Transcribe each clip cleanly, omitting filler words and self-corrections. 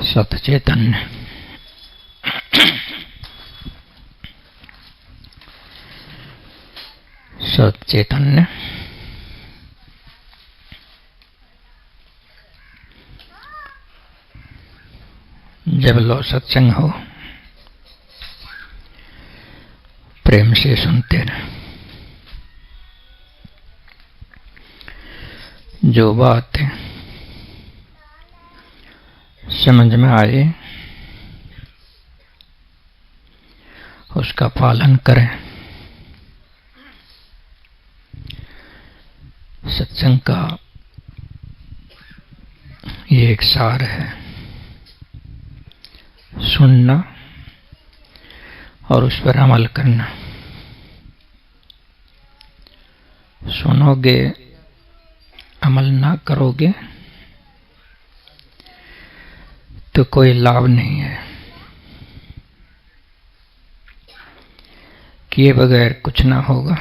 सतचैतन्य। सतचैतन्य जब लो सत्संग हो, प्रेम से सुनते रहे। जो बात समझ में आए उसका पालन करें। सत्संग का ये एक सार है, सुनना और उस पर अमल करना। सुनोगे, अमल ना करोगे तो कोई लाभ नहीं है। किए बगैर कुछ ना होगा।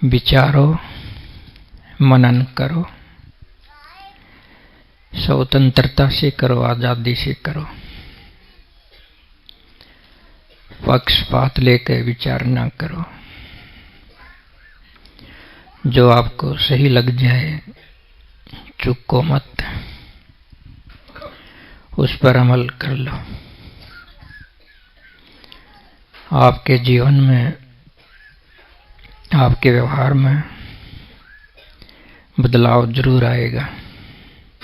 विचारो, मनन करो, स्वतंत्रता से करो, आजादी से करो। पक्षपात लेकर विचार ना करो। जो आपको सही लग जाए चूको मत, उस पर अमल कर लो। आपके जीवन में, आपके व्यवहार में बदलाव जरूर आएगा।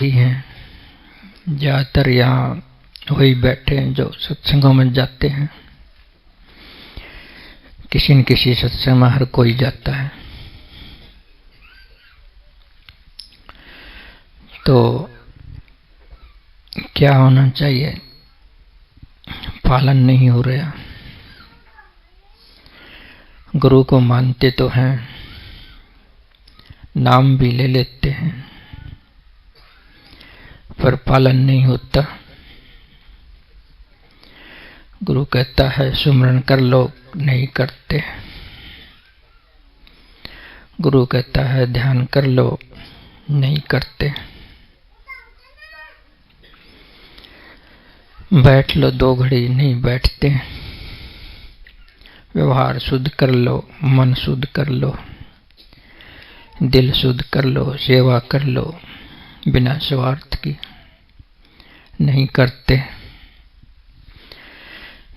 ही हैं ज्यादातर यहाँ वही बैठे हैं जो सत्संगों में जाते हैं। किसी न किसी सत्संग में हर कोई जाता है। तो क्या होना चाहिए? पालन नहीं हो रहा। गुरु को मानते तो हैं, नाम भी ले लेते हैं, पर पालन नहीं होता। गुरु कहता है सुमरन कर लो, नहीं करते। गुरु कहता है ध्यान कर लो, नहीं करते। बैठ लो 2 घड़ी, नहीं बैठते। व्यवहार शुद्ध कर लो, मन शुद्ध कर लो, दिल शुद्ध कर लो, सेवा कर लो बिना स्वार्थ की, नहीं करते।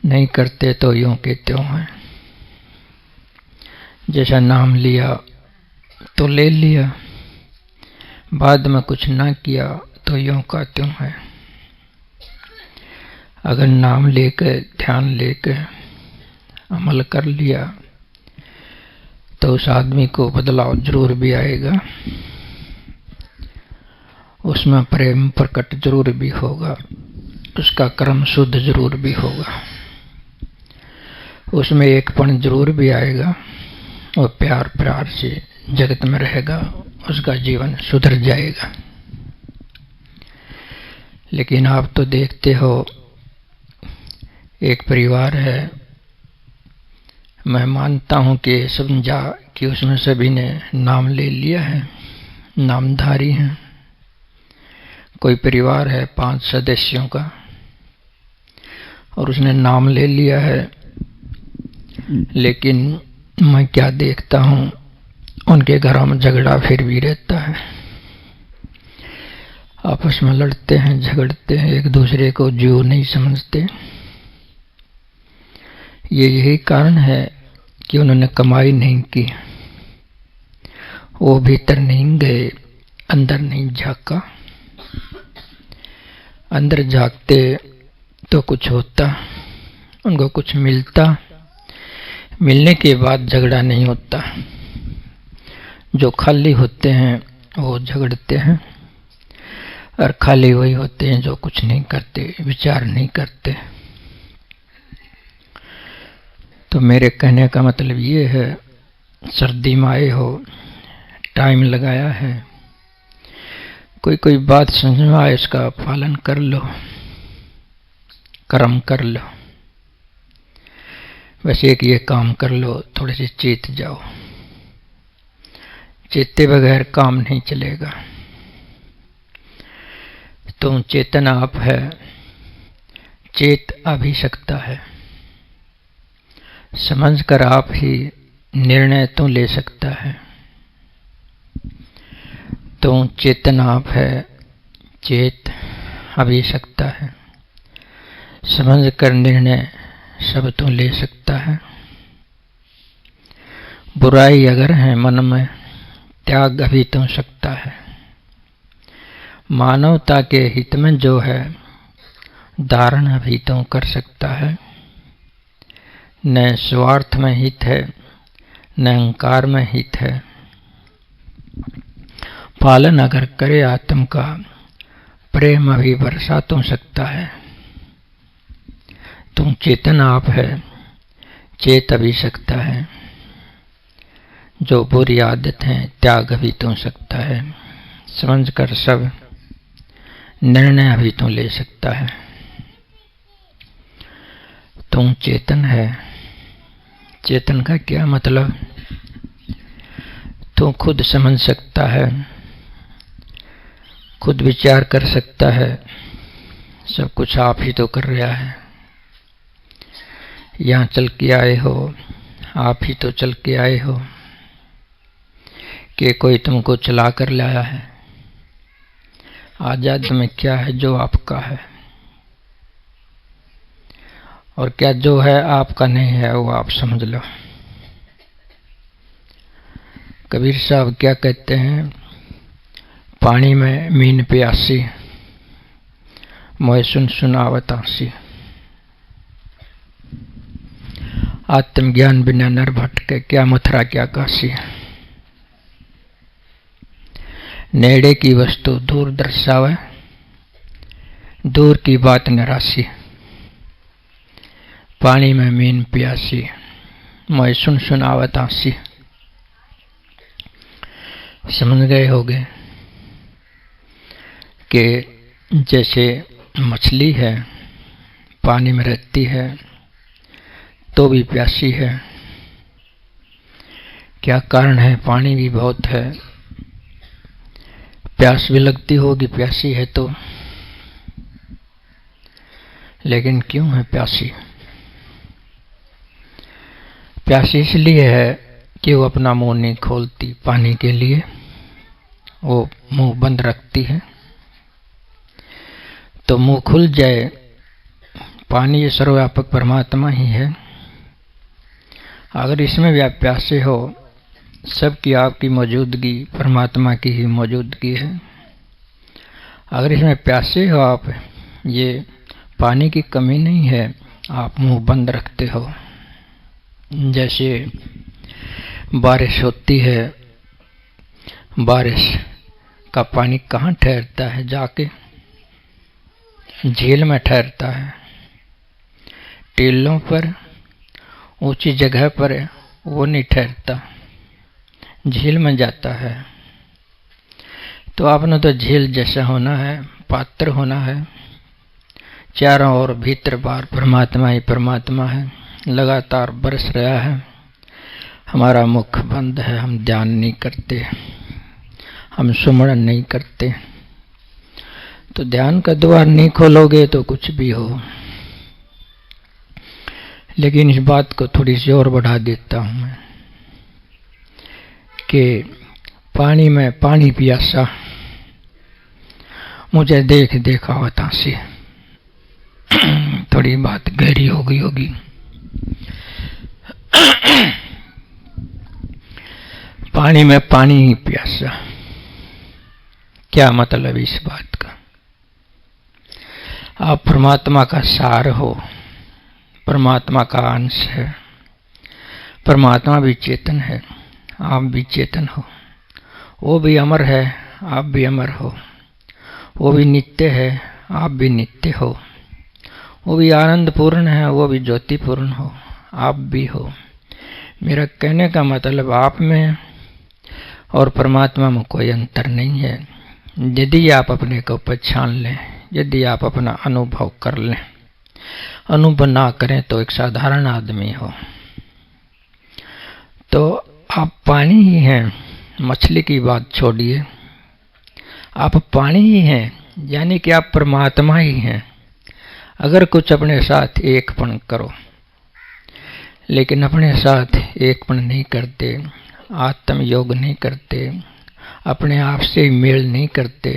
नहीं करते तो यूं के त्यों हैं। जैसा नाम लिया तो ले लिया, बाद में कुछ ना किया तो यूं का त्यों है। अगर नाम लेकर, ध्यान लेकर अमल कर लिया तो उस आदमी को बदलाव जरूर भी आएगा। उसमें प्रेम प्रकट जरूर भी होगा, उसका कर्म शुद्ध जरूर भी होगा, उसमें एकपन जरूर भी आएगा और प्यार प्यार से जगत में रहेगा। उसका जीवन सुधर जाएगा। लेकिन आप तो देखते हो, एक परिवार है, मैं मानता हूं कि समझा कि उसमें सभी ने नाम ले लिया है, नामधारी हैं। कोई परिवार है 5 सदस्यों का और उसने नाम ले लिया है, लेकिन मैं क्या देखता हूं, उनके घरों में झगड़ा फिर भी रहता है। आपस में लड़ते हैं, झगड़ते हैं, एक दूसरे को जीव नहीं समझते। ये यही कारण है कि उन्होंने कमाई नहीं की, वो भीतर नहीं गए, अंदर नहीं झांका। अंदर झांकते तो कुछ होता, उनको कुछ मिलता। मिलने के बाद झगड़ा नहीं होता। जो खाली होते हैं वो झगड़ते हैं, और खाली वही होते हैं जो कुछ नहीं करते, विचार नहीं करते। तो मेरे कहने का मतलब ये है, सर्दी में आए हो, टाइम लगाया है, कोई बात समझ में आए उसका पालन कर लो, कर्म कर लो। बस एक ये काम कर लो, थोड़े से चेत जाओ। चेते बगैर काम नहीं चलेगा। तुम चेतन आप है, चेत अभी सकता है। समझकर आप ही निर्णय तो ले सकता है। तुम चेतन आप है, चेत अभी सकता है। समझकर निर्णय सब तो ले सकता है। बुराई अगर है मन में, त्याग अभी तो सकता है। मानवता के हित में जो है, धारण अभी तो कर सकता है। न स्वार्थ में हित है, न अहंकार में हित है। पालन अगर करे आत्म का, प्रेम अभी बरसा तो सकता है। तुम चेतन आप है, चेत अभी सकता है। जो बुरी आदत है, त्याग अभी तो सकता है। समझकर सब निर्णय अभी तो ले सकता है। तुम चेतन है। चेतन का क्या मतलब? तू खुद समझ सकता है, खुद विचार कर सकता है। सब कुछ आप ही तो कर रहा है। यहाँ चल के आए हो, आप ही तो चल के आए हो कि कोई तुमको चला कर लाया है। आजाद में क्या है जो आपका है, और क्या जो है आपका नहीं है वो आप समझ लो। कबीर साहब क्या कहते हैं? पानी में मीन प्यासी, मोह सुन सुनावत आसी। आत्मज्ञान बिना नर भटके, क्या मथुरा क्या काशी। नेड़े की वस्तु दूर दर्शावे, दूर की बात निराशी। पानी में मीन प्यासी, मोह सुन सुनावत आसी। समझ गए होगे कि जैसे मछली है, पानी में रहती है तो भी प्यासी है। क्या कारण है? पानी भी बहुत है, प्यास भी लगती होगी, प्यासी है तो। लेकिन क्यों है प्यासी? प्यासी इसलिए है कि वो अपना मुंह नहीं खोलती पानी के लिए, वो मुंह बंद रखती है। तो मुंह खुल जाए, पानी ये सर्वव्यापक परमात्मा ही है। अगर इसमें भी आप प्यासे हो, सबकी आपकी मौजूदगी परमात्मा की ही मौजूदगी है। अगर इसमें प्यासे हो आप, ये पानी की कमी नहीं है, आप मुंह बंद रखते हो। जैसे बारिश होती है, बारिश का पानी कहाँ ठहरता है? जाके झील में ठहरता है। टीलों पर, ऊंची जगह पर वो नहीं ठहरता, झील में जाता है। तो आपने तो झील जैसा होना है, पात्र होना है। चारों ओर भीतर बाहर परमात्मा ही परमात्मा है, लगातार बरस रहा है। हमारा मुख बंद है, हम ध्यान नहीं करते, हम सुमरन नहीं करते। तो ध्यान का द्वार नहीं खोलोगे तो कुछ भी हो। लेकिन इस बात को थोड़ी सी और बढ़ा देता हूं मैं कि पानी में पानी प्यासा, मुझे देख देखा होता से। थोड़ी बात गहरी हो गई होगी। पानी में पानी ही प्यासा, क्या मतलब इस बात का? आप परमात्मा का सार हो, परमात्मा का अंश है। परमात्मा भी चेतन है, आप भी चेतन हो। वो भी अमर है, आप भी अमर हो। वो भी नित्य है, आप भी नित्य हो। वो भी आनंद पूर्ण है, वो भी ज्योतिपूर्ण हो, आप भी हो। मेरा कहने का मतलब आप में और परमात्मा में कोई अंतर नहीं है। यदि आप अपने को पहचान लें, यदि आप अपना अनुभव कर लें। अनुभव ना करें तो एक साधारण आदमी हो। तो आप पानी ही हैं। मछली की बात छोड़िए, आप पानी ही हैं। यानी कि आप परमात्मा ही हैं। अगर कुछ अपने साथ एकपन करो, लेकिन अपने साथ एकपन नहीं करते, आत्म योग नहीं करते, अपने आप से मेल नहीं करते,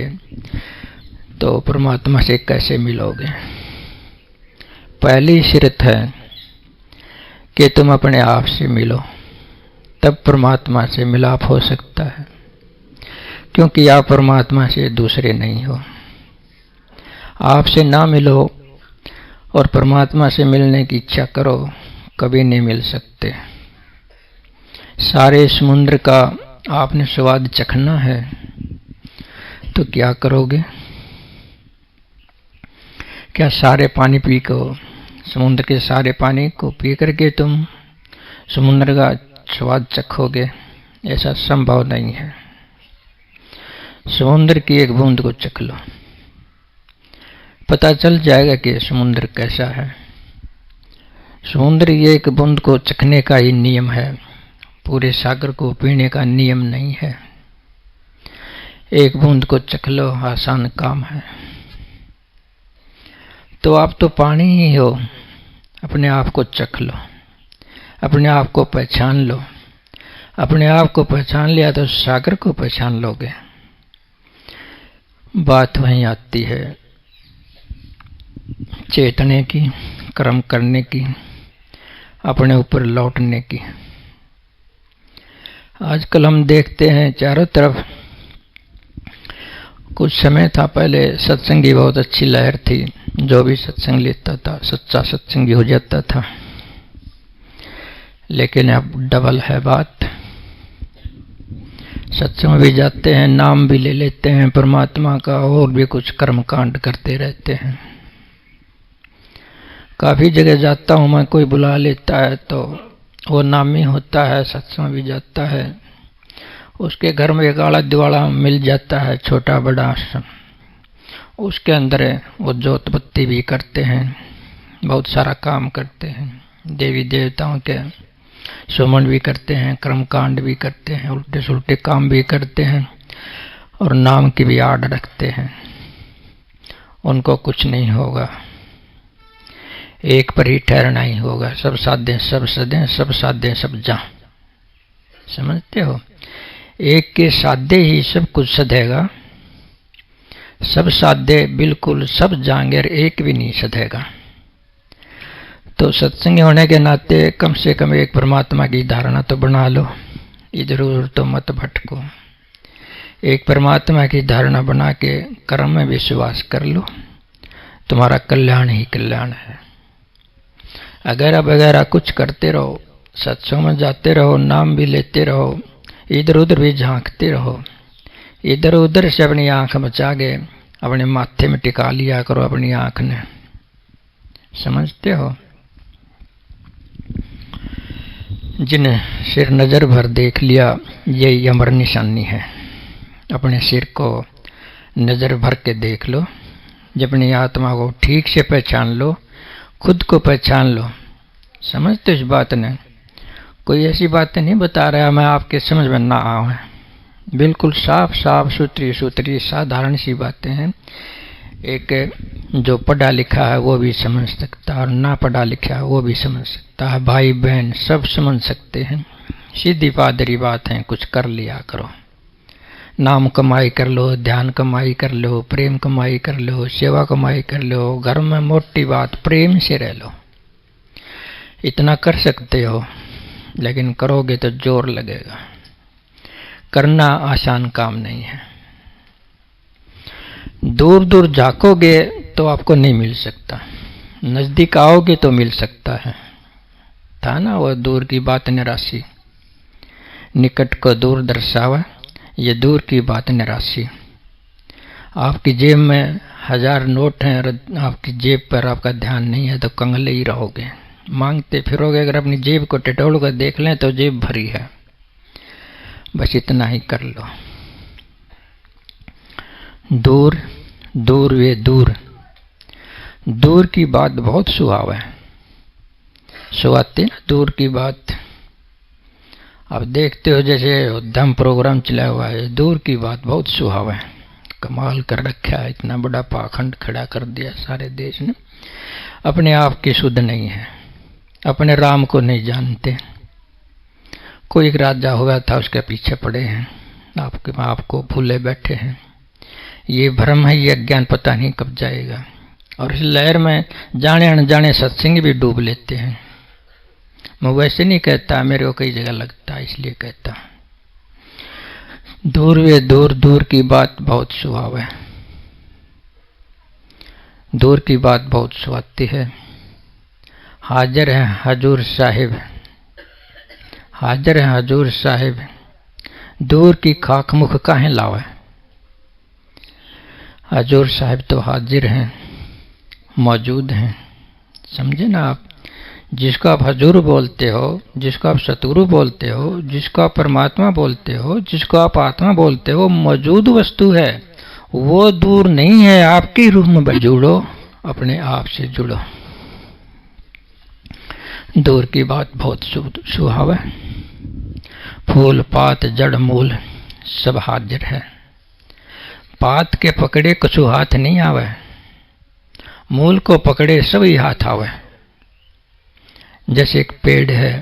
तो परमात्मा से कैसे मिलोगे? पहली शर्त है कि तुम अपने आप से मिलो, तब परमात्मा से मिलाप हो सकता है, क्योंकि आप परमात्मा से दूसरे नहीं हो। आपसे ना मिलो और परमात्मा से मिलने की इच्छा करो, कभी नहीं मिल सकते। सारे समुद्र का आपने स्वाद चखना है तो क्या करोगे? क्या सारे पानी पी को, समुद्र के सारे पानी को पी करके तुम समुद्र का स्वाद चखोगे? ऐसा संभव नहीं है। समुद्र की एक बूंद को चख लो, पता चल जाएगा कि समुद्र कैसा है। समुद्र की एक बूंद को चखने का ही नियम है, पूरे सागर को पीने का नियम नहीं है। एक बूंद को चख लो, आसान काम है। तो आप तो पानी ही हो, अपने आप को चख लो, अपने आप को पहचान लो। अपने आप को पहचान लिया तो सागर को पहचान लोगे। बात वहीं आती है चेतने की, कर्म करने की, अपने ऊपर लौटने की। आजकल हम देखते हैं चारों तरफ, कुछ समय था पहले सत्संग की बहुत अच्छी लहर थी, जो भी सत्संग लेता था सच्चा सत्संगी हो जाता था। लेकिन अब डबल है बात। सत्संग भी जाते हैं, नाम भी ले लेते हैं परमात्मा का, और भी कुछ कर्म कांड करते रहते हैं। काफी जगह जाता हूं मैं, कोई बुला लेता है तो वो नामी होता है, सत्संग भी जाता है, उसके घर में एक आड़ा दिवाड़ा मिल जाता है, छोटा बड़ा, उसके अंदर वो जोत बत्ती भी करते हैं, बहुत सारा काम करते हैं, देवी देवताओं के सुमन भी करते हैं, कर्म कांड भी करते हैं, उल्टे सुल्टे काम भी करते हैं, और नाम की भी आड़ रखते हैं। उनको कुछ नहीं होगा, एक पर ही ठहरना ही होगा। सब साधे सब सदे, सब साधे सब जा। समझते हो? एक के साधे ही सब कुछ सधेगा, सब साधे बिल्कुल सब जाएंगे और एक भी नहीं सधेगा। तो सत्संगी होने के नाते कम से कम एक परमात्मा की धारणा तो बना लो, इधर उधर तो मत भटको। एक परमात्मा की धारणा बना के कर्म में विश्वास कर लो, तुम्हारा कल्याण ही कल्याण है। अगैरा बगैरा कुछ करते रहो, सत्संग में जाते रहो, नाम भी लेते रहो, इधर उधर भी झांकते रहो, इधर उधर से अपनी आंख बचा के अपने माथे में टिका लिया करो अपनी आंख ने। समझते हो? जिन्हें सिर नजर भर देख लिया, यही अमर निशानी है। अपने सिर को नजर भर के देख लो, जब अपनी आत्मा को ठीक से पहचान लो, खुद को पहचान लो। समझते इस बात ने? कोई ऐसी बातें नहीं बता रहा मैं आपके समझ में ना आऊं, बिल्कुल साफ साफ सुथरी सुथरी साधारण सी बातें हैं। एक जो पढ़ा लिखा है वो भी समझ सकता है, और ना पढ़ा लिखा है वो भी समझ सकता है। भाई बहन सब समझ सकते हैं। सीधी पादरी बात है, कुछ कर लिया करो। नाम कमाई कर लो, ध्यान कमाई कर लो, प्रेम कमाई कर लो, सेवा कमाई कर लो। घर में मोटी बात, प्रेम से रह लो। इतना कर सकते हो, लेकिन करोगे तो जोर लगेगा। करना आसान काम नहीं है। दूर दूर झांकोगे तो आपको नहीं मिल सकता, नजदीक आओगे तो मिल सकता है। था ना वो दूर की बात निराशी, निकट को दूर दर्शावा, ये दूर की बात निराशी। आपकी जेब में 1000 नोट हैं और आपकी जेब पर आपका ध्यान नहीं है तो कंगले ही रहोगे, मांगते फिरोगे। अगर अपनी जेब को टटोल कर देख लें तो जेब भरी है। बस इतना ही कर लो। दूर दूर वे दूर, दूर की बात बहुत सुहाव है। सुहाते ना दूर की बात। अब देखते हो जैसे उद्यम प्रोग्राम चला हुआ है, दूर की बात बहुत सुहाव है। कमाल कर रखा है, इतना बड़ा पाखंड खड़ा कर दिया सारे देश ने। अपने आप के शुद्ध नहीं है, अपने राम को नहीं जानते। कोई एक राजा हुआ था, उसके पीछे पड़े हैं, आपके आप को भूले बैठे हैं। ये भ्रम है, ये अज्ञान पता नहीं कब जाएगा। और इस लहर में जाने अनजाने सत्संग भी डूब लेते हैं। मैं वैसे नहीं कहता, मेरे को कई जगह लगता है इसलिए कहता। दूर वे दूर, दूर की बात बहुत सुहाव है, दूर की बात बहुत सुहाती है। हाजिर है हजूर साहिब, हाजिर है हजूर साहिब, दूर की खाक मुख काहे लावे। हजूर साहिब तो हाजिर हैं, मौजूद हैं, समझे ना आप। जिसको आप हजूर बोलते हो, जिसको आप सतगुरु बोलते हो, जिसको आप परमात्मा बोलते हो, जिसको आप आत्मा बोलते हो, मौजूद वस्तु है, वो दूर नहीं है। आपके रूप में जुड़ो, अपने आप से जुड़ो। दूर की बात बहुत सुहाव है। फूल पात जड़ मूल सब हाजिर है। पात के पकड़े कछु हाथ नहीं आवे, मूल को पकड़े सभी हाथ आवे। जैसे एक पेड़ है,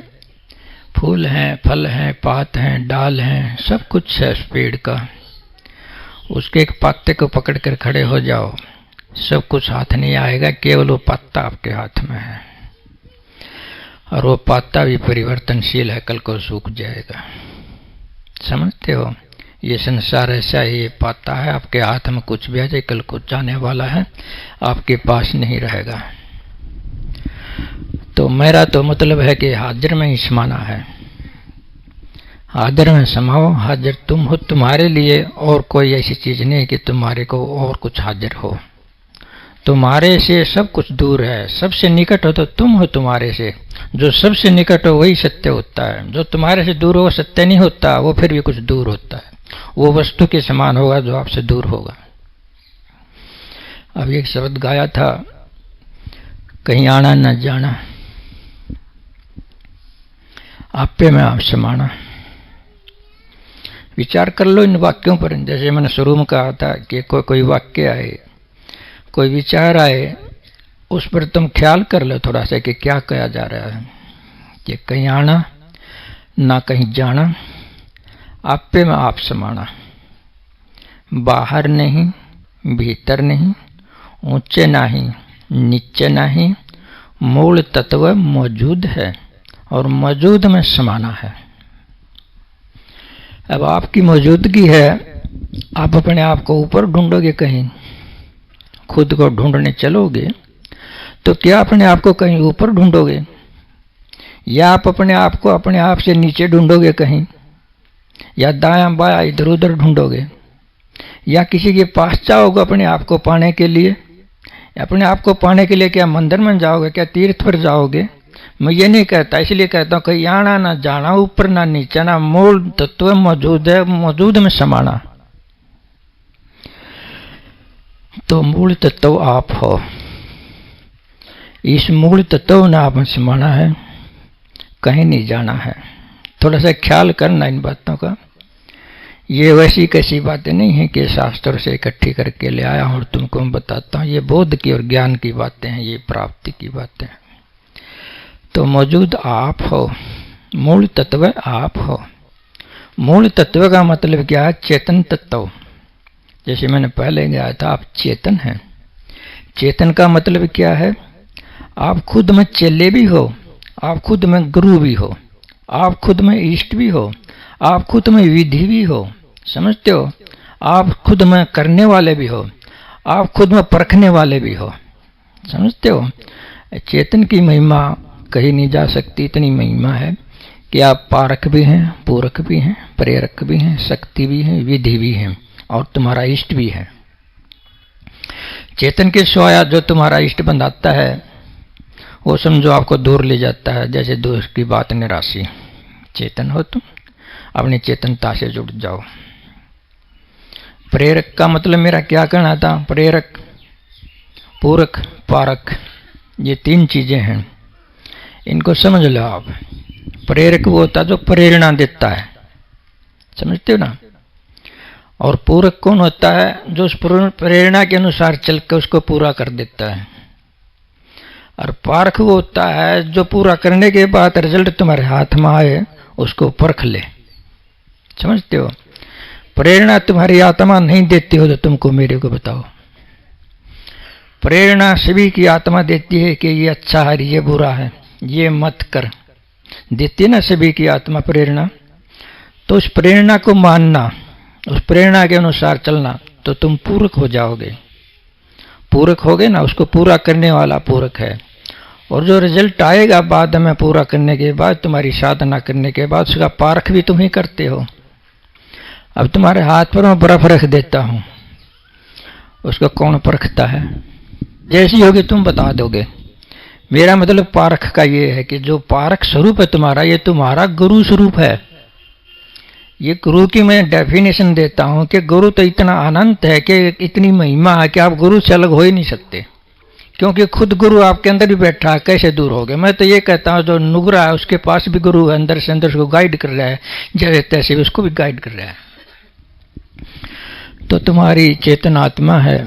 फूल हैं, फल हैं, पात हैं, डाल हैं, सब कुछ है उस पेड़ का। उसके एक पत्ते को पकड़ कर खड़े हो जाओ, सब कुछ हाथ नहीं आएगा, केवल वो पत्ता आपके हाथ में है। और वो पत्ता भी परिवर्तनशील है, कल को सूख जाएगा। समझते हो, ये संसार ऐसा ही पत्ता है, आपके हाथ में कुछ भी आ जाए, कल को जाने वाला है, आपके पास नहीं रहेगा। तो मेरा तो मतलब है कि हाजिर में ही समाना है। हाजिर में समाओ, हाजिर तुम हो, तुम्हारे लिए और कोई ऐसी चीज नहीं कि तुम्हारे को और कुछ हाजिर हो। तुम्हारे से सब कुछ दूर है, सबसे निकट हो तो तुम हो। तुम्हारे से जो सबसे निकट हो वही सत्य होता है, जो तुम्हारे से दूर हो वो सत्य नहीं होता, वो फिर भी कुछ दूर होता है। वो वस्तु के समान होगा जो आपसे दूर होगा। अब एक शब्द गाया था, कहीं आना न जाना, आपे में आप समाना। विचार कर लो इन वाक्यों पर। जैसे मैंने शुरू में कहा था कि कोई वाक्य आए, कोई विचार आए, उस पर तुम ख्याल कर लो थोड़ा सा कि क्या कहा जा रहा है। कि कहीं आना ना कहीं जाना, आपे में आप समाना। बाहर नहीं, भीतर नहीं, ऊंचे नहीं, नीचे नहीं, मूल तत्व मौजूद है और मौजूद में समाना है। अब आपकी मौजूदगी है, आप अपने आप को ऊपर ढूंढोगे, कहीं खुद को ढूंढने चलोगे तो क्या अपने आप को कहीं ऊपर ढूंढोगे, या आप अपने आप को अपने आप से नीचे ढूंढोगे कहीं, या दायां बायां इधर उधर ढूंढोगे, या किसी के पास जाओगे अपने आप को पाने के लिए। अपने आप को पाने के लिए क्या मंदिर में जाओगे, क्या तीर्थ पर जाओगे? मैं ये नहीं कहता, इसलिए कहता हूं कहीं आना ना जाना, ऊपर ना नीचे, ना मूल तत्व मौजूद है, मौजूद में समाना। तो मूल तत्व आप हो, इस मूल तत्व ने आप समाना है, कहीं नहीं जाना है। थोड़ा सा ख्याल करना इन बातों का। ये वैसी कैसी बातें नहीं है कि शास्त्र से इकट्ठी करके ले आया और तुमको मैं बताता हूँ। ये बोध की और ज्ञान की बातें हैं, ये प्राप्ति की बातें हैं। तो मौजूद आप हो, मूल तत्व आप हो। मूल तत्व का मतलब क्या है? चेतन तत्व। जैसे मैंने पहले कहा था, आप चेतन हैं। चेतन का मतलब क्या है? आप खुद में चेले भी हो, आप खुद में गुरु भी हो, आप खुद में इष्ट भी हो, आप खुद में विधि भी हो। समझते हो? आप खुद में करने वाले भी हो, आप खुद में परखने वाले भी हो। समझते हो? चेतन की महिमा कही नहीं जा सकती, इतनी महिमा है कि आप पारक भी हैं, पूरक भी हैं, प्रेरक भी हैं, शक्ति भी हैं, विधि भी हैं और तुम्हारा इष्ट भी है। चेतन के सोया जो तुम्हारा इष्ट बनाता है वो समझो आपको दूर ले जाता है। जैसे दूर की बात निराशी। चेतन हो तुम, अपनी चेतनता से जुड़ जाओ। प्रेरक का मतलब मेरा क्या कहना था? प्रेरक, पूरक, पारक, ये तीन चीजें हैं, इनको समझ लो आप। प्रेरक वो होता जो प्रेरणा देता है, समझते हो ना? और पूरक कौन होता है? जो उस प्रेरणा के अनुसार चल के उसको पूरा कर देता है। और पारक वो होता है जो पूरा करने के बाद रिजल्ट तुम्हारे हाथ में आए उसको परख ले। समझते हो? प्रेरणा तुम्हारी आत्मा नहीं देती हो तो तुमको मेरे को बताओ। प्रेरणा सभी की आत्मा देती है कि ये अच्छा है, ये बुरा है, ये मत कर, देती है ना सभी की आत्मा प्रेरणा। तो उस प्रेरणा को मानना, उस प्रेरणा के अनुसार चलना, तो तुम पूरक हो जाओगे। पूरक होगे ना, उसको पूरा करने वाला पूरक है। और जो रिजल्ट आएगा बाद में पूरा करने के बाद, तुम्हारी साधना करने के बाद, उसका पारख भी तुम ही करते हो। अब तुम्हारे हाथ पर मैं बर्फ रख देता हूं, उसको कौन परखता है? जैसी होगी तुम बता दोगे। मेरा मतलब पारख का ये है कि जो पारक स्वरूप है तुम्हारा, ये तुम्हारा गुरु स्वरूप है। ये गुरु की मैं डेफिनेशन देता हूं कि गुरु तो इतना अनंत है कि इतनी महिमा है कि आप गुरु से अलग हो ही नहीं सकते, क्योंकि खुद गुरु आपके अंदर भी बैठा है, कैसे दूर हो गए? मैं तो ये कहता हूं जो नुगरा है उसके पास भी गुरु है, अंदर से अंदर उसको गाइड कर रहा है, जैसे तैसे भी उसको भी गाइड कर रहा है। तो तुम्हारी चेतन आत्मा है,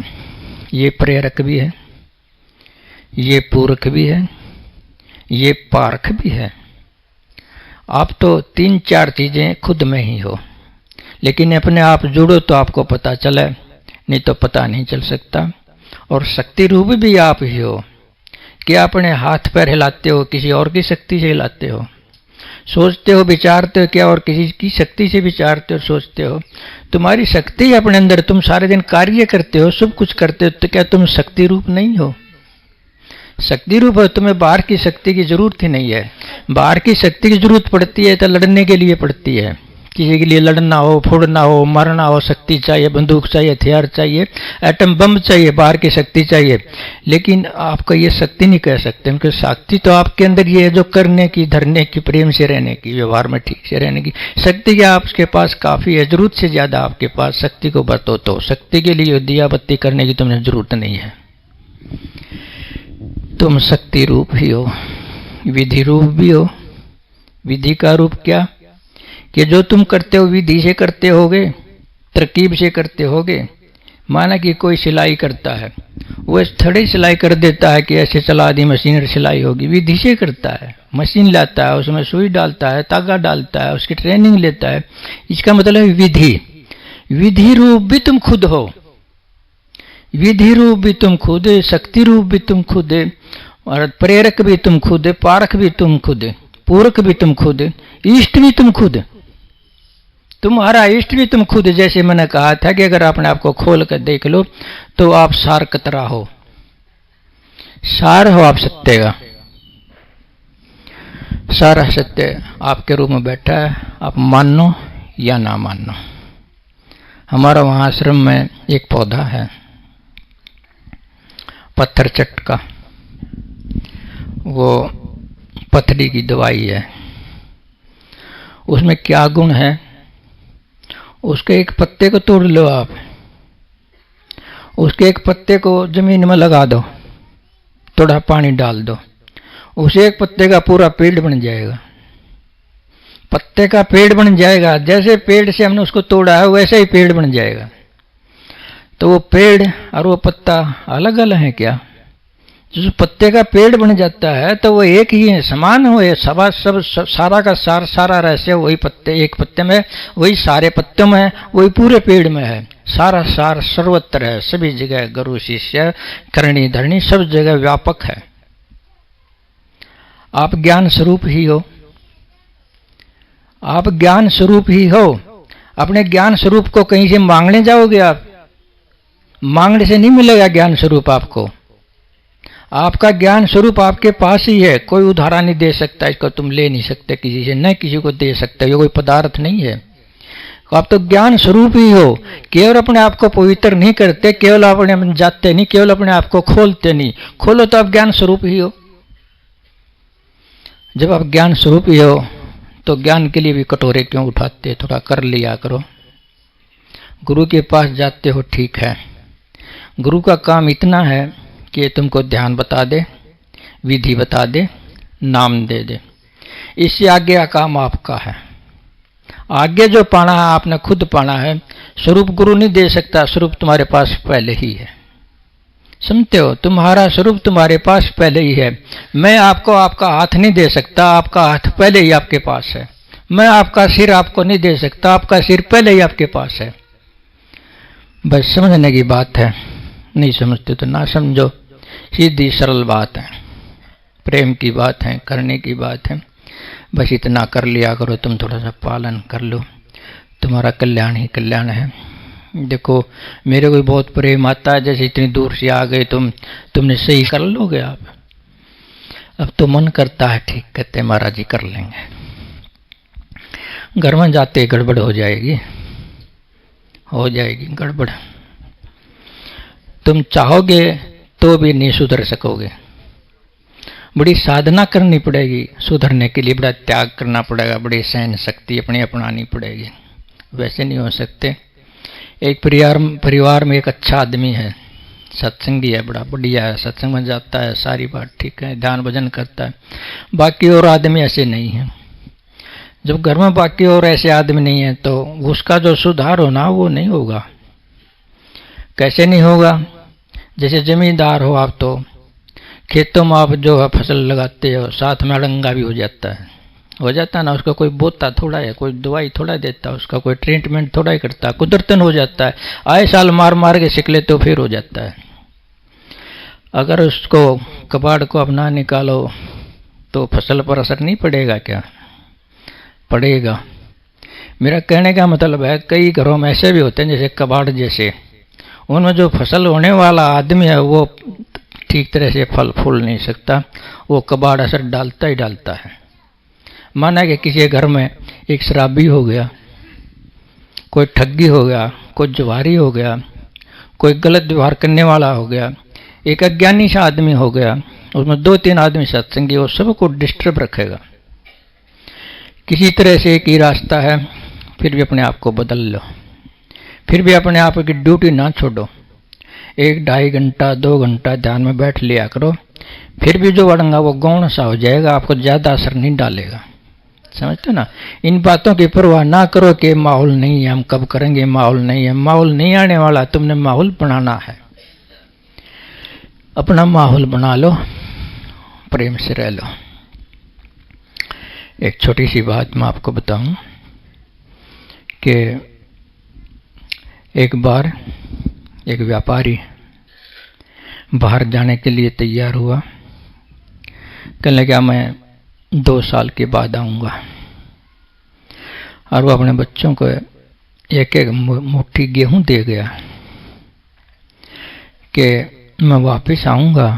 ये प्रेरक भी है, ये पूरक भी है, ये पारक भी है। आप तो 3-4 चीजें खुद में ही हो, लेकिन अपने आप जुड़ो तो आपको पता चले, नहीं तो पता नहीं चल सकता। और शक्ति रूप भी आप ही हो कि अपने हाथ पैर हिलाते हो, किसी और की शक्ति से हिलाते हो, सोचते हो विचारते हो क्या और किसी की शक्ति से विचारते हो सोचते हो। तुम्हारी शक्ति अपने अंदर, तुम सारे दिन कार्य करते हो, सब कुछ करते हो, तो क्या तुम शक्ति रूप नहीं हो? शक्ति रूप है, तुम्हें बाहर की शक्ति की जरूरत ही नहीं है। बाहर की शक्ति की जरूरत पड़ती है तो लड़ने के लिए पड़ती है, किसी के लिए लड़ना हो, फोड़ना हो, मारना हो, शक्ति चाहिए, बंदूक चाहिए, हथियार चाहिए, एटम बम चाहिए, बाहर की शक्ति चाहिए। लेकिन आपका ये शक्ति नहीं कह सकते, क्योंकि शक्ति तो आपके अंदर ये है जो करने की, धरने की, प्रेम से रहने की, व्यवहार में ठीक से रहने की शक्ति क्या आपके पास काफी है। जरूरत से ज्यादा आपके पास शक्ति को बरतो, तो शक्ति के लिए दिया बत्ती करने की तुम्हें जरूरत नहीं है। तुम शक्ति रूप ही हो, विधि रूप भी हो। विधि का रूप क्या? कि जो तुम करते हो विधि से करते होगे, तरकीब से करते होगे। माना कि कोई सिलाई करता है, वो थोड़ी सिलाई कर देता है कि ऐसे चला दी मशीन सिलाई होगी, विधि से करता है। मशीन लाता है, उसमें सुई डालता है, तागा डालता है, उसकी ट्रेनिंग लेता है। इसका मतलब है विधि। विधि रूप भी तुम खुद हो, विधि रूप भी तुम खुद, शक्ति रूप भी तुम खुद, और प्रेरक भी तुम खुद, पारक भी तुम खुद, पूरक भी तुम खुद, इष्ट भी तुम खुद। तुम्हारा इष्ट भी तुम खुद। जैसे मैंने कहा था कि अगर अपने आप को खोल कर देख लो तो आप सार कतरा हो, सार हो आप सत्य का। सारा सत्य आपके रूप में बैठा है, आप मानो या ना मानो। हमारा वहां आश्रम में एक पौधा है पत्थर चटका, वो पथरी की दवाई है। उसमें क्या गुण है? उसके एक पत्ते को तोड़ लो आप, उसके एक पत्ते को जमीन में लगा दो, थोड़ा पानी डाल दो, उस एक पत्ते का पूरा पेड़ बन जाएगा। पत्ते का पेड़ बन जाएगा। जैसे पेड़ से हमने उसको तोड़ा है वैसे ही पेड़ बन जाएगा। तो वो पेड़ और वो पत्ता अलग अलग है क्या? जिस पत्ते का पेड़ बन जाता है तो वो एक ही है, समान हो, सब सारा का सारा रहस्य वही पत्ते, एक पत्ते में, वही सारे पत्तों में, वही पूरे पेड़ में है। सारा सार सर्वत्र है, सभी जगह गुरु शिष्य करणी धरणी सब जगह व्यापक है। आप ज्ञान स्वरूप ही हो, आप ज्ञान स्वरूप ही हो। अपने ज्ञान स्वरूप को कहीं से मांगने जाओगे आप? मांगने से नहीं मिलेगा ज्ञान स्वरूप आपको। आपका ज्ञान स्वरूप आपके पास ही है, कोई उधारा नहीं दे सकता, इसको तुम ले नहीं सकते किसी से, न किसी को दे सकते, ये कोई पदार्थ नहीं है। आप तो ज्ञान स्वरूप ही हो। केवल अपने आप को पवित्र नहीं करते, केवल अपने जाते नहीं, केवल अपने आप को खोलते नहीं। खोलो तो आप ज्ञान स्वरूप ही हो। जब आप ज्ञान स्वरूप ही हो तो ज्ञान के लिए भी कटोरे क्यों उठाते? थोड़ा कर लिया करो। गुरु के पास जाते हो ठीक है, गुरु का काम इतना है कि तुमको ध्यान बता दे, विधि बता दे, नाम दे दे, इससे आगे का काम आपका है। आगे जो पाना है आपने खुद पाना है, स्वरूप गुरु नहीं दे सकता, स्वरूप तुम्हारे पास पहले ही है। समझते हो? तुम्हारा स्वरूप तुम्हारे पास पहले ही है। मैं आपको आपका हाथ नहीं दे सकता, आपका हाथ पहले ही आपके पास है। मैं आपका सिर आपको नहीं दे सकता, आपका सिर पहले ही आपके पास है। बस समझने की बात है, नहीं समझते तो ना समझो, सीधी सरल बात है, प्रेम की बात है, करने की बात है। बस इतना कर लिया करो, तुम थोड़ा सा पालन कर लो, तुम्हारा कल्याण ही कल्याण है। देखो मेरे को बहुत प्रेम आता है, जैसे इतनी दूर से आ गए तुमने सही कर लोगे आप। अब तो मन करता है, ठीक कहते महाराज जी कर लेंगे, घर में जाते गड़बड़ हो जाएगी गड़बड़। तुम चाहोगे तो भी नहीं सुधर सकोगे, बड़ी साधना करनी पड़ेगी सुधरने के लिए, बड़ा त्याग करना पड़ेगा, बड़ी सहन शक्ति अपनी अपनानी पड़ेगी, वैसे नहीं हो सकते। एक परिवार में एक अच्छा आदमी है, सत्संगी है, बड़ा बढ़िया है, सत्संग में जाता है, सारी बात ठीक है, ध्यान भजन करता है, बाकी और आदमी ऐसे नहीं है। जब घर में बाकी और ऐसे आदमी नहीं है तो उसका जो सुधार होना वो नहीं होगा। कैसे नहीं होगा? जैसे जमींदार हो आप, तो खेतों में आप जो है फसल लगाते हो, साथ में अड़ंगा भी हो जाता है ना, उसका कोई बोता थोड़ा है, कोई दवाई थोड़ा देता है, उसका कोई ट्रीटमेंट थोड़ा ही करता है, कुदरतन हो जाता है। आए साल मार मार के सिकले तो फिर हो जाता है। अगर उसको कबाड़ को अपना निकालो तो फसल पर असर नहीं पड़ेगा क्या? पड़ेगा। मेरा कहने का मतलब है, कई घरों में ऐसे भी होते हैं जैसे कबाड़ जैसे, उनमें जो फसल होने वाला आदमी है वो ठीक तरह से फल फूल नहीं सकता, वो कबाड़ असर डालता ही डालता है। माना कि किसी घर में एक शराबी हो गया, कोई ठगी हो गया, कोई जुआरी हो गया, कोई गलत व्यवहार करने वाला हो गया, एक अज्ञानी सा आदमी हो गया, उसमें 2-3 आदमी सत्संगी, वो सबको डिस्टर्ब रखेगा। किसी तरह से एक ही रास्ता है, फिर भी अपने आप को बदल लो, फिर भी अपने आप की ड्यूटी ना छोड़ो, 1-2.5 घंटा 2 घंटा ध्यान में बैठ लिया करो, फिर भी जो बढ़ेगा वो गौण सा हो जाएगा, आपको ज़्यादा असर नहीं डालेगा। समझते ना? इन बातों की परवाह ना करो कि माहौल नहीं है, हम कब करेंगे, माहौल नहीं है, माहौल नहीं आने वाला, तुमने माहौल बनाना है। अपना माहौल बना लो, प्रेम से रह लो। एक छोटी सी बात मैं आपको बताऊं कि एक बार एक व्यापारी बाहर जाने के लिए तैयार हुआ, कहने लगा मैं 2 साल के बाद आऊँगा, और वो अपने बच्चों को एक मुट्ठी गेहूं दे गया कि मैं वापस आऊँगा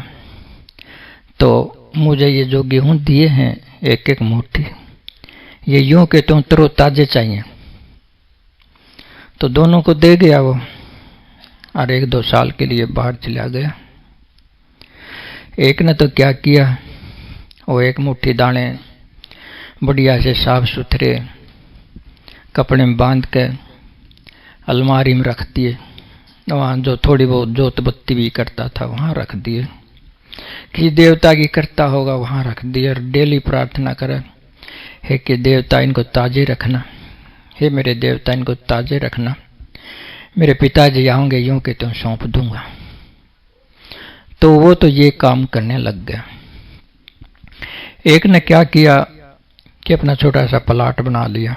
तो मुझे ये जो गेहूं दिए हैं एक मुट्ठी, ये यूं के तुम तरोताजे चाहिए। तो दोनों को दे गया वो, और 1-2 साल के लिए बाहर चला गया। एक ने तो क्या किया, वो एक मुट्ठी दाने बढ़िया से साफ सुथरे कपड़े में बांध के अलमारी में रख दिए, वहाँ जो थोड़ी बहुत जोत बत्ती भी करता था वहाँ रख दिए, किसी देवता की करता होगा वहाँ रख दिए, और डेली प्रार्थना करे, हे कि देवता इनको ताजे रखना, हे मेरे देवता इनको ताजे रखना, मेरे पिताजी आएंगे यूं कि तुम सौंप दूंगा। तो वो तो ये काम करने लग गया। एक ने क्या किया कि अपना छोटा सा प्लाट बना लिया,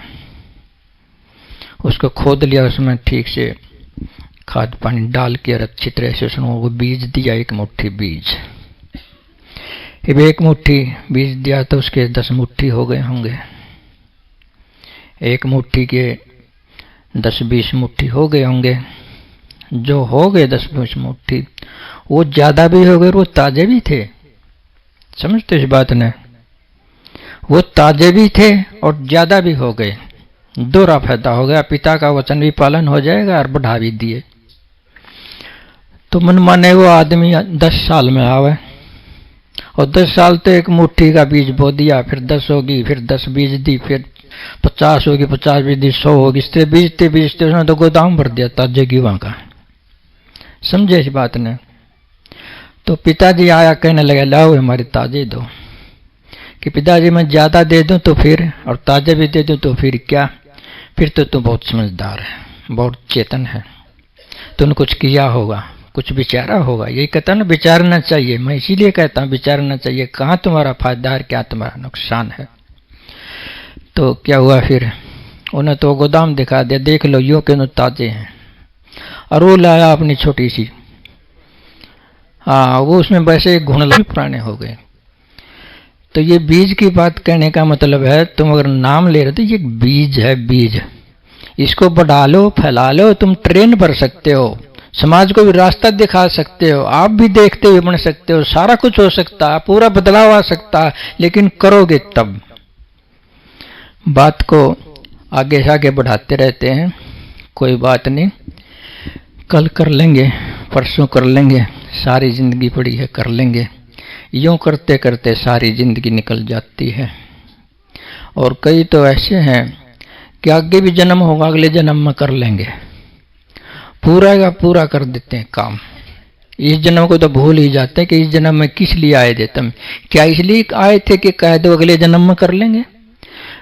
उसको खोद लिया, उसमें ठीक से खाद पानी डाल के और अच्छी तरह से उसने वो बीज दिया, 1 मुट्ठी बीज। अब 1 मुट्ठी बीज दिया तो उसके 10 मुट्ठी हो गए होंगे, 1 मुट्ठी के 10-20 मुट्ठी हो गए होंगे। जो हो गए 10-20 मुट्ठी, वो ज्यादा भी हो गए, वो ताजे भी थे। समझते इस बात ने? वो ताजे भी थे और ज्यादा भी हो गए, दोहरा फायदा हो गया, पिता का वचन भी पालन हो जाएगा और बढ़ा भी दिए। तो मन माने वो आदमी 10 साल में आवे, और 10 साल तो 1 मुट्ठी का बीज बो दिया, फिर 10 होगी, फिर 10 बीज दी, फिर 50 होगी, 50 बीज दी, 100 होगी, इससे बीजते बीजते उसने तो गोदाम भर दिया ताजे गेहूं का। समझे इस बात ने? तो पिताजी आया, कहने लगे लाओ हमारे ताजे दो, कि पिताजी मैं ज्यादा दे दूं तो फिर, और ताजे भी दे दूं तो फिर क्या, फिर तो तू बहुत समझदार है, बहुत चेतन है, तूने कुछ किया होगा, कुछ विचारा होगा। यही कहता ना विचारना चाहिए, मैं इसीलिए कहता हूँ विचारना चाहिए, कहाँ तुम्हारा फायदा है, क्या तुम्हारा नुकसान है। तो क्या हुआ फिर, उन्हें तो गोदाम दिखा दिया, देख लो यूं के ताजे हैं। और वो लाया अपनी छोटी सी, हाँ वो उसमें वैसे घुन पुराने हो गए। तो ये बीज की बात कहने का मतलब है, तुम अगर नाम ले रहे तो ये बीज है, बीज, इसको बढ़ा लो, फैला लो, तुम ट्रेन भर सकते हो, समाज को भी रास्ता दिखा सकते हो, आप भी देखते हुए बन सकते हो, सारा कुछ हो सकता है, पूरा बदलाव आ सकता है, लेकिन करोगे तब। बात को आगे से आगे बढ़ाते रहते हैं, कोई बात नहीं, कल कर लेंगे, परसों कर लेंगे, सारी जिंदगी पड़ी है कर लेंगे। यूं करते करते सारी जिंदगी निकल जाती है। और कई तो ऐसे हैं कि आगे भी जन्म होगा, अगले जन्म में कर लेंगे, पूरा का पूरा कर देते हैं काम। इस जन्म को तो भूल ही जाते हैं कि इस जन्म में किस लिए आए थे तुम, क्या इसलिए आए थे कि कह दो अगले जन्म में कर लेंगे।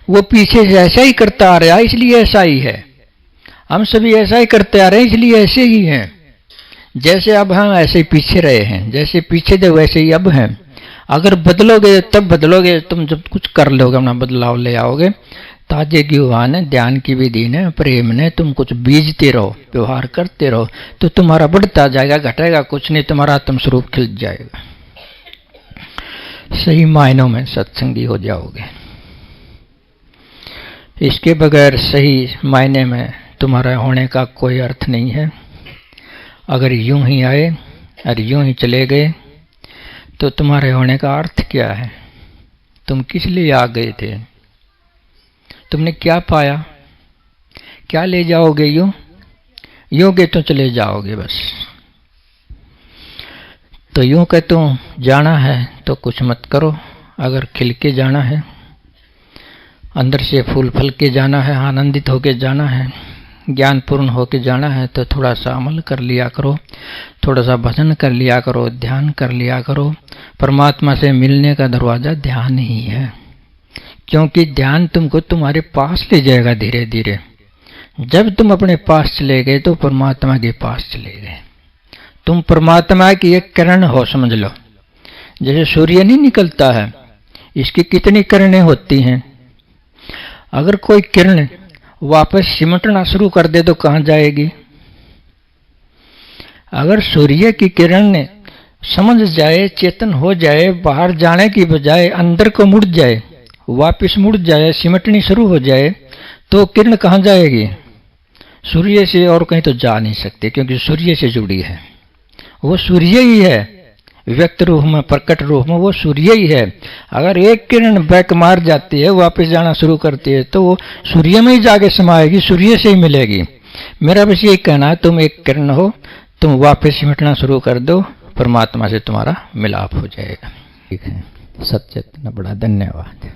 वो पीछे से ऐसा ही करता आ रहा है, इसलिए ऐसा ही है। हम सभी ऐसा ही करते आ रहे हैं, इसलिए ऐसे ही हैं। जैसे अब हम ऐसे ही पीछे रहे हैं, जैसे पीछे थे वैसे ही अब हैं। अगर बदलोगे तब बदलोगे, तुम जब कुछ कर लोगे अपना बदलाव ले आओगे। ताजे की वाहन है, ध्यान की विधि ने, प्रेम ने, तुम कुछ बीजते रहो, व्यवहार करते रहो, तो तुम्हारा बढ़ता जाएगा, घटेगा कुछ नहीं, तुम्हारा आत्म स्वरूप खिल जाएगा, सही मायनों में सत्संगी हो जाओगे। इसके बगैर सही मायने में तुम्हारा होने का कोई अर्थ नहीं है। अगर यूं ही आए और यूं ही चले गए तो तुम्हारे होने का अर्थ क्या है? तुम किस लिए आ गए थे? तुमने क्या पाया? क्या ले जाओगे? यूं गए तो चले जाओगे बस। तो यूं कह तुम जाना है तो कुछ मत करो। अगर खिल के जाना है, अंदर से फूल फल के जाना है, आनंदित होके जाना है, ज्ञानपूर्ण होके जाना है, तो थोड़ा सा अमल कर लिया करो, थोड़ा सा भजन कर लिया करो, ध्यान कर लिया करो। परमात्मा से मिलने का दरवाज़ा ध्यान ही है, क्योंकि ध्यान तुमको तुम्हारे पास ले जाएगा धीरे धीरे। जब तुम अपने पास चले गए तो परमात्मा के पास चले गए। तुम परमात्मा की एक किरण हो, समझ लो। जैसे सूर्य नहीं निकलता है, इसकी कितनी किरणें होती हैं। अगर कोई किरण वापस सिमटना शुरू कर दे तो कहां जाएगी? अगर सूर्य की किरण ने समझ जाए, चेतन हो जाए, बाहर जाने की बजाय अंदर को मुड़ जाए, वापस मुड़ जाए, सिमटनी शुरू हो जाए, तो किरण कहां जाएगी? सूर्य से और कहीं तो जा नहीं सकती, क्योंकि सूर्य से जुड़ी है। वो सूर्य ही है, व्यक्त रूप में, प्रकट रूप में वो सूर्य ही है। अगर एक किरण बैक मार जाती है, वापस जाना शुरू करती है, तो वो सूर्य में ही जाके समाएगी, सूर्य से ही मिलेगी। मेरा बस यही कहना है, तुम एक किरण हो, तुम वापस सिमटना शुरू कर दो, परमात्मा से तुम्हारा मिलाप हो जाएगा। ठीक है, सच्चिदानंद, बड़ा धन्यवाद।